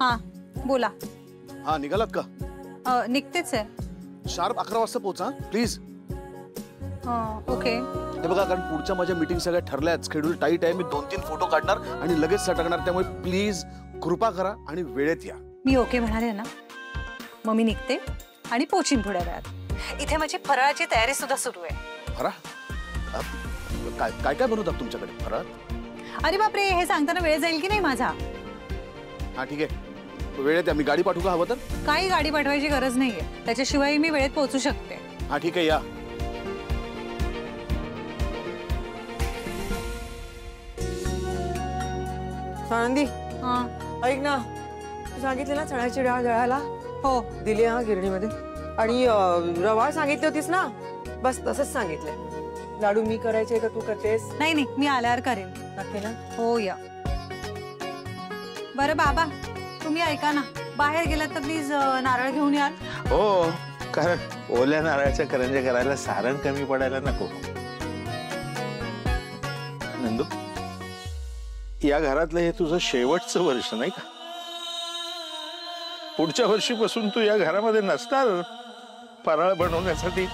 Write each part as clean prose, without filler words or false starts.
हाँ बोला. हाँ निघालात का? निघतेच आहे. शार्प 11 वाजता पोहोचा प्लीज. ओके. हे बघा, कारण पुढच्या माझ्या मीटिंग सगळ्या ठरल्या आहेत, शेड्यूल टाईट आहे. मी 2-3 फोटो काढणार आणि लगेच सटकणार, त्यामुळे प्लीज कृपा करा आणि वेळेत या. मी ओके म्हणाले ना, मग मी निघते आणि पोचीन थोड्या वेळात. इथे माझी फराळाची तयारी सुद्धा सुरू आहे. फराळ? काय काय काय बनवतात तुमच्याकडे फराळ? अरे बापरे, हे सांगताना वेळ जाईल की नाही माझा? हा ठीक आहे, वेळेत या. मी गाडी पाठवू का हवं तर? काही गाडी पाठवायची गरज नाहीये, त्याच्याशिवाय मी वेळेत पोहोचू शकते. हा ठीक आहे, या. आनंदी, हाँ ऐक ना, सांगितले ना चण्याची डाळ दळायला? हो दिली हा गिरणीमध्ये. आणि रवा सांगितली होतीस ना, बस तसंच सांगितलंय. लाडू मी करायचे का तू करतेस? नाही नाही, मी आल्यावर करेन. नक्की ना? हो या. बरं बाबा, तुम्ही ऐका ना, बाहेर गेलात तर प्लीज नारळ घेऊन याल. हो, कारण ओल्या नारळाच्या करंज्या करायला सारण कमी पडायला नको. नंदू, या घरातलं हे तुझं शेवटचं वर्ष नाही का? पुढच्या वर्षीपासून तू या घरामध्ये नसणार फराळ बनवण्यासाठी.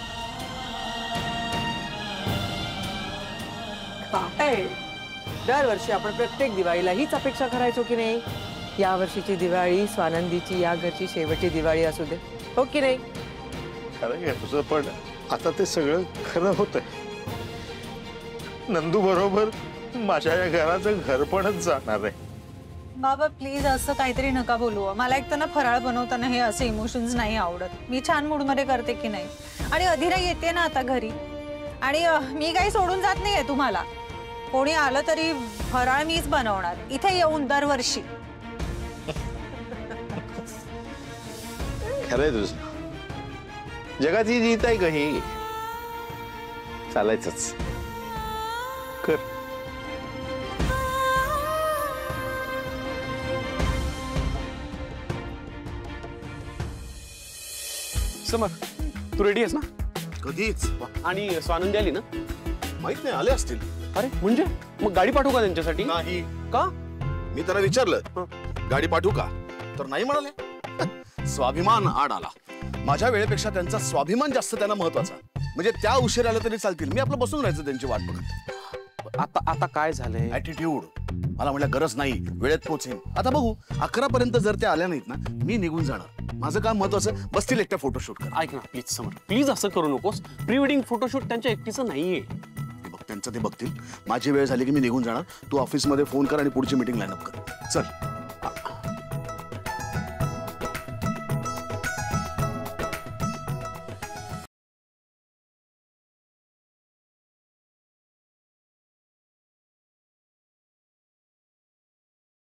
काय दरवर्षी आपण प्रत्येक दिवाळीला हीच अपेक्षा करायचो की नाही? या वर्षीची दिवाळी स्वानंदीची या घरची शेवटची दिवाळी असू दे, हो की नाही? खरं आहे तुझं, पण आता ते सगळं खरं होतंय. नंदू बरोबर माझ्या या घराचं घरपणच जाणार आहे. बाबा प्लीज असं काहीतरी नका बोलू. मला एक तर ना फराळ बनवताना हे असे इमोशन्स नाही आवडत. मी छान मूड मध्ये करते की नाही. आणि अधिरा येते ना आता घरी, आणि मी काही सोडून जात नाहीये तुम्हाला. कोणी आलं तरी फराळ मीच बनवणार इथे येऊन दरवर्षी. खरंय तुझं, जगात ही जीत आहे काही चालायचंच. कर. समर, तू रेडी आहेस ना? कधीच. आणि स्वानंदी आली ना? माहित नाही, आले असतील. अरे म्हणजे मग गाडी पाठवू का त्यांच्यासाठी? नाही. का? मी त्यांना विचारलं गाडी पाठवू का, तर नाही म्हणाले. स्वाभिमान आड आला. माझ्या वेळेपेक्षा त्यांचा स्वाभिमान जास्त त्यांना महत्वाचा. म्हणजे त्या उशीर आल्या तरी चालतील, मी आपलं बसून राहायचं त्यांची वाट बघत. आता काय झालंय? ऍटिट्यूड. मला म्हटलं गरज नाही, वेळेत पोहोचेन. आता बघू, 11 पर्यंत जर त्या आल्या नाहीत ना, मी निघून जाणार. माझं काम महत्वाचं, बसतील एकट्या फोटोशूट कर. ऐक ना प्लीज समर, प्लीज असं करू नकोस. प्री वेडिंग फोटोशूट त्यांच्या एकटीचं नाहीये. त्यांचं ते बघतील. माझी वेळ झाली की मी निघून जाणार. तू ऑफिसमध्ये फोन कर आणि पुढची मीटिंग लाईन अप कर. चल.